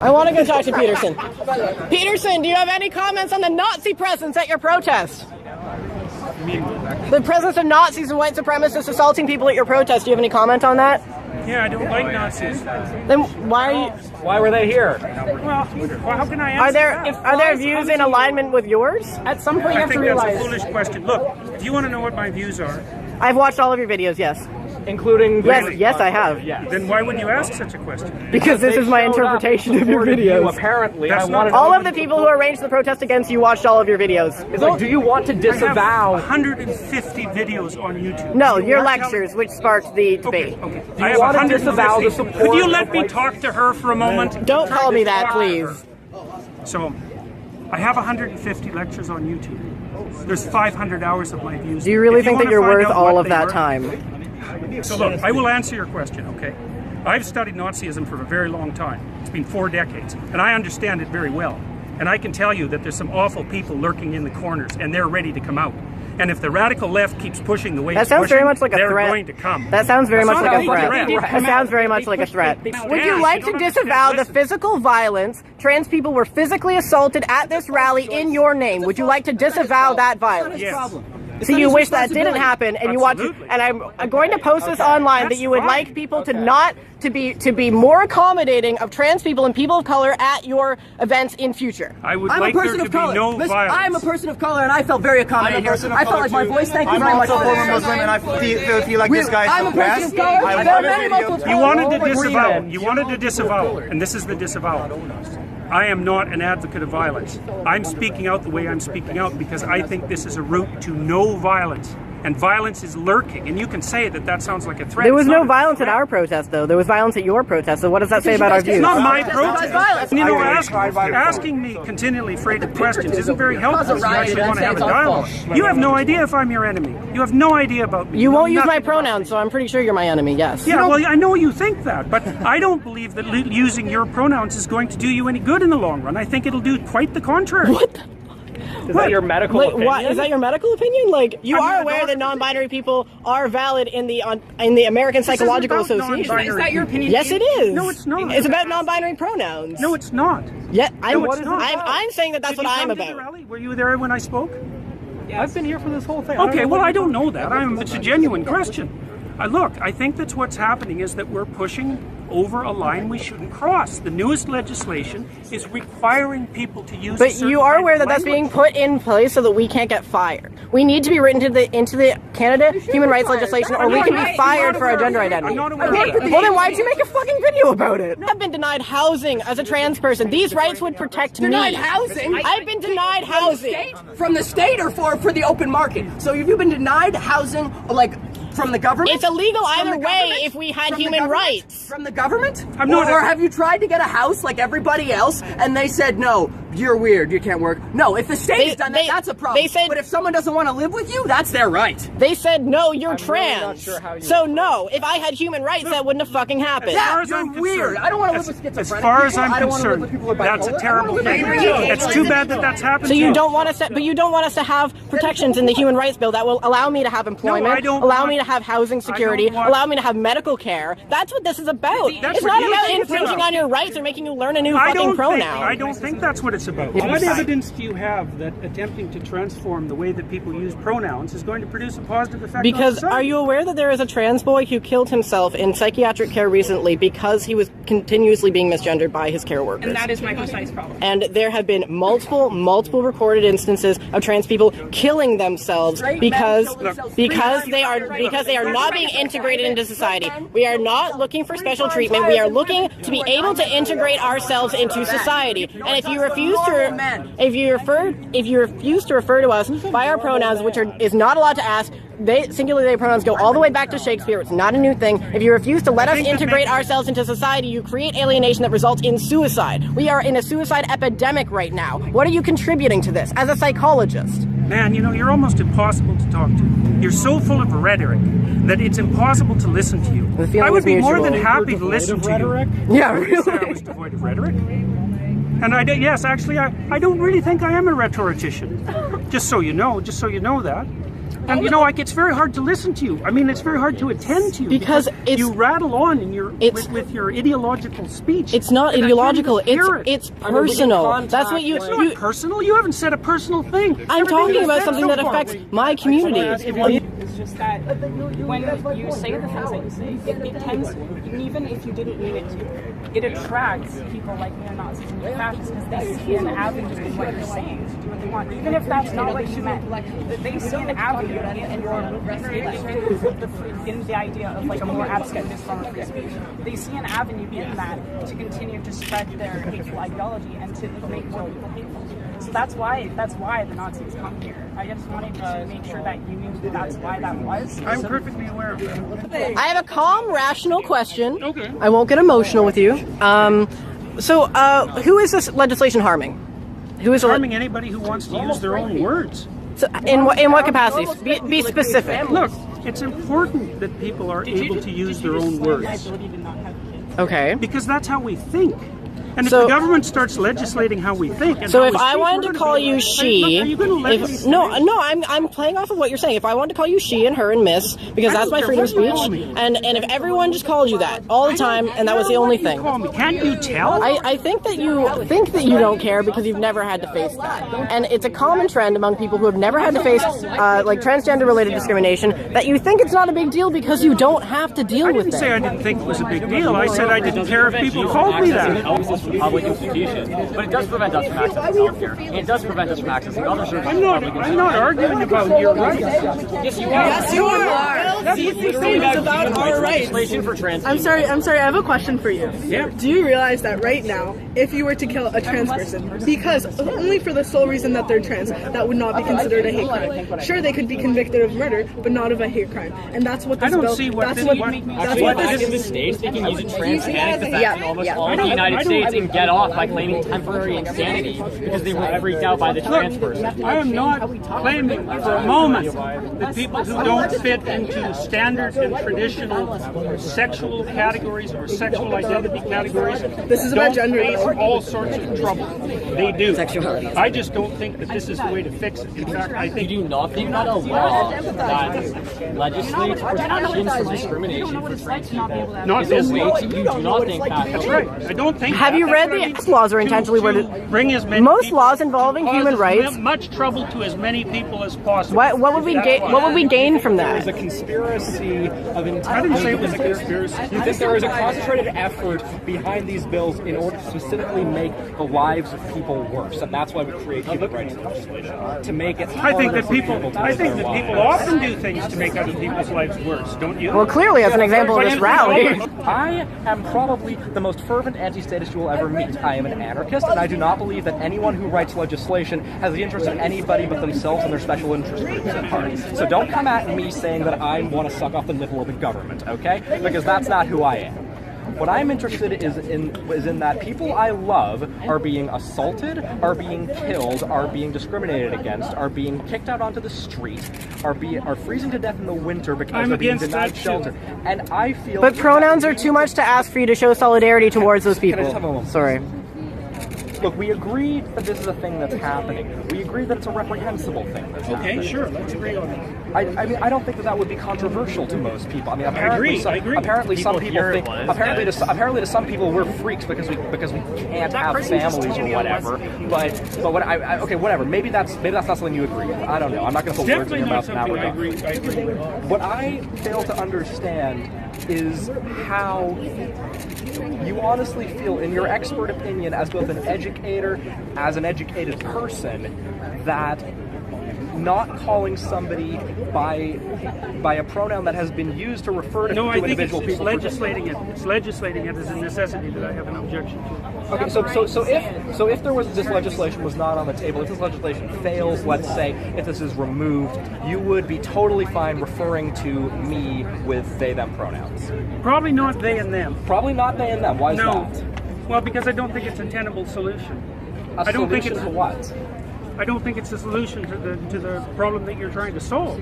I want to go talk to Peterson. Peterson, do you have any comments on the Nazi presence at your protest? The presence of Nazis and white supremacists assaulting people at your protest. Do you have any comment on that? Yeah, I don't like Nazis. Then why are you? Why were they here? Well, how can I answer Are there views in alignment with yours? At some point you have to realize. That's a foolish question. Look, if you want to know what my views are, I've watched all of your videos, yes. Including Yes, I have. Yeah. Then why would you ask such a question? Because this is my interpretation of your videos. Apparently, That's I wanted all of the people who arranged the protest against you watched all of your videos. It's like, do you want to disavow? I have 150 videos on YouTube. No, your lectures, which sparked the debate. Okay. Do you want to disavow the support? Could you let me talk to her for a moment? Don't call me that, please. So, I have 150 lectures on YouTube. There's 500 hours of my views. Do you really If think that wanna you're find worth out all what of they that were- time? So look, I will answer your question, okay? I've studied Nazism for a very long time. It's been 4 decades, and I understand it very well. And I can tell you that there's some awful people lurking in the corners, and they're ready to come out. And if the radical left keeps pushing the way That it's sounds pushing, very much like a they're threat. going to come. That sounds very much It's like not a threat. threat. That sounds very much like a threat. Would you like to disavow the physical violence? Trans people were physically assaulted at this rally in your name. Would you like to disavow that violence? Yes. So you wish that didn't happen, and you want to, Absolutely. and I'm going to post this online that you would like people to not to be more accommodating of trans people and people of color at your events in future. I would I'm like a there person to of be color. no Listen, violence. I'm a person of color, and I felt very accommodating here. I felt like my voice. Thank you I'm very much. also a former Muslim, and I feel like this guy is I'm a the person best. of color. I There are love many his Muslims. videos. You wanted to All disavow. agreement. You wanted to disavow, and this is the disavowal. I am not an advocate of violence. I'm speaking out the way I'm speaking out because I think this is a route to no violence. And violence is lurking, and you can say that that sounds like a threat. There was It's no not a violence at threat. our protest, though. There was violence at your protest. So what does that say about our views? It's not my That's protest. violence. You know, I asking me continually freighted questions isn't very helpful if you riot, actually want to have a it's our dialogue. fault. You have no idea if I'm your enemy. You have no idea about me. You won't know use my nothing about pronouns, so I'm pretty sure you're my enemy. Yes. Yeah, well, I know you think that, but I don't believe that using your pronouns is going to do you any good in the long run. I think it'll do quite the contrary. What the? Is that your medical Like, opinion? what, is that your medical opinion? Like, you I mean, are I aware don't- that non-binary people are valid in the American Psychological about Association. non-binary Is that your opinion? Yes, it is. No, it's not. It's about non-binary pronouns. No, it's not. Yeah, I'm, No, it's not. I'm saying that that's Did what you I'm come to the about. rally? Were you there when I spoke? I've been here for this whole thing. Okay, well, I don't know that. It's a genuine question. Look, I think that's what's happening is that we're pushing over a line we shouldn't cross. The newest legislation is requiring people to use. But you are aware that that's being put in place so that we can't get fired. We need to be written into the Canada human rights legislation, or we can be fired for our gender identity. I'm not aware of that. Well, then why'd you make a fucking video about it? I've been denied housing as a trans person. These rights would protect me. Denied housing? I've been denied housing. From the state or for the open market? So have you been denied housing, like, from the government? It's illegal From either the way government? if we had From the human government? rights. From the government? not Or a- have you tried to get a house like everybody else and they said, no, you're weird, you can't work? No, if the state's done that, that's a problem. they said- but if someone doesn't want to live with you, that's their right. They said, no, you're trans. not sure how you- So no, if I had human rights, that wouldn't have fucking happened. Yeah, far as you're I'm weird. concerned, I don't want to live as- with schizophrenic As far as people. I'm I don't want to live concerned, with people with that's a bipolar. terrible I don't thing. want to live with It's too bad that that's happened. So to you don't want us to, but you don't want us to have protections in the human rights bill that will allow me to have employment, I don't allow want- me to have housing security, want- allow me to have medical care. That's what this is about. That's It's what not you about think it's infringing about. on your rights or making you learn a new I fucking pronoun. I don't think that's what it's about. What evidence do you have that attempting to transform the way that people use pronouns is going to produce a positive effect on Because society? are you aware that there is a trans boy who killed himself in psychiatric care recently because he was continuously being misgendered by his care workers? And that is my concise problem. And there have been multiple recorded instances of trans people killing themselves because they are not being integrated into society. We are not looking for special treatment. We are looking to be able to integrate ourselves into society. And if you refuse to refer to us by our pronouns, which is not allowed to ask, singular they pronouns go all the way back to Shakespeare. It's not a new thing. If you refuse to let us integrate ourselves into society, you create alienation that results in suicide. We are in a suicide epidemic right now. What are you contributing to this as a psychologist? Man, you know, you're almost impossible to talk to. You're so full of rhetoric that it's impossible to listen to you. The feeling I would is be more than mutual. happy to listen to you. Yeah, I didn't say I was devoid of rhetoric. And yes, actually, I don't really think I am a rhetorician. Just so you know that. And you know, like, it's very hard to listen to you. I mean, it's very hard to attend to you Because it's- you rattle on in your it's- with your ideological speech. It's not And I ideological. can't even hear it. It's personal. That's what It's not personal. You haven't said a personal thing. I'm Everything talking you've about said something so that far. affects my community. It's just that when you say the things that you say, it tends, even if you didn't mean it to, it attracts people like neo-Nazis and fascists because they see an avenue in what you're saying to do what they want. Even if that's not what you meant, they see an avenue in the idea of like a more abstract form of free speech. They see an avenue in that to continue to spread their hateful ideology and to make more people hateful. So that's why the Nazis come here. I just wanted to make sure that you knew that that's why that was. I'm perfectly aware of that. I have a calm, rational question. Okay. I won't get emotional with you. Who is this legislation harming? Who is Harming anybody who wants to use their own words. So, in what capacities? Be specific. Look, it's important that people are able to use their own words Okay. because that's how we think. And if So- the government starts legislating how we think, and So how if we I speak, wanted we're to gonna call be you like, she, "Hey, look, are you gonna let me if, say no, that?" I'm playing off of what you're saying. If I wanted to call you she and her and miss, because I that's don't my care freedom of what you call speech, me. and if everyone just called you that all the time, and that was the only thing. Call me. Can't you tell? I think that you don't care because you've never had to face that, and it's a common trend among people who have never had to face like transgender-related discrimination that you think it's not a big deal because you don't have to deal I with didn't say I it. didn't think it was a big deal. I said I didn't care if people called me that. Access to public institutions, but it does prevent us from accessing healthcare. And it does prevent us from accessing other services. I'm not arguing about your rights. Yes, you are. Yes, you are. These things about our rights. Legislation for trans. I'm sorry. I have a question for you. Yeah. Do you realize that right now, if you were to kill a trans person, because only for the sole reason that they're trans, that would not be considered a hate crime. Sure, they could be convicted of murder, but not of a hate crime. And that's what this I don't bill. see what that's this- what. what- That's what Back this in the States, they can use a trans defense in almost all of the I United don't- States and get off by claiming temporary insanity because they were freaked out by the trans person. I am not claiming for a moment that people who don't fit into standard and traditional sexual categories or sexual identity categories This is about don't gender, face though. all sorts of trouble. They do. I just don't think that this is the way to fix it. In fact, I You think do not think that a law that legislates protections from discrimination for trans people not is this a way law. to, you do not think that. That's right. I don't think. Have you that's read what I the mean. X laws are intentionally worded? To bring as many Most people- laws involving cause human as rights. much trouble to as many people as possible. What would we gain? What would we gain from There is a that? conspiracy of intent. I didn't say it was a conspiracy. You think there is a concentrated effort behind these bills in order to specifically make the lives of people worse, and that's why we create human rights legislation to make it. I think harder that for people. to I live think their that people lives. often do things to make other people's lives worse. Don't you? Well, clearly, as an example of this rally. I am probably the most fervent anti-statist you will ever meet. I am an anarchist, and I do not believe that anyone who writes legislation has the interest of anybody but themselves and their special interest groups at heart. So don't come at me saying that I want to suck off the nipple of the government, okay? Because that's not who I am. What I'm interested is in that people I love are being assaulted, are being killed, are being discriminated against, are being kicked out onto the street, are freezing to death in the winter because I'm they're being against denied that too. shelter. And I feel. But pronouns are too much to ask for you to show solidarity towards those Can I just have a people. moment? Sorry. Look, we agreed that this is a thing that's happening. We agreed that it's a reprehensible thing that's happening. Okay, sure. Let's agree on that. I mean, I don't think that would be controversial to most people. I mean, agree, apparently, I agree. apparently some People people here think. was Apparently, to some people, we're freaks because we can't have families or whatever. But what okay, whatever. Maybe that's not something you agree with. I don't know. I'm not going to put words in Definitely your not mouth in that something I regard. agree with. What I fail to understand is how you honestly feel, in your expert opinion, as both an educator, as an educated person, that not calling somebody by a pronoun that has been used to refer to, No, I think individual it's people. legislating it. It's legislating it as a necessity that I have an objection to. Okay, so if there was this legislation was not on the table, if this legislation fails, let's say, if this is removed, you would be totally fine referring to me with they them pronouns. Probably not they and them. Probably not they and them. Why is No. that? Well, because I don't think it's a tenable solution. A I don't think solution it's to what? I don't think it's a solution to the problem that you're trying to solve.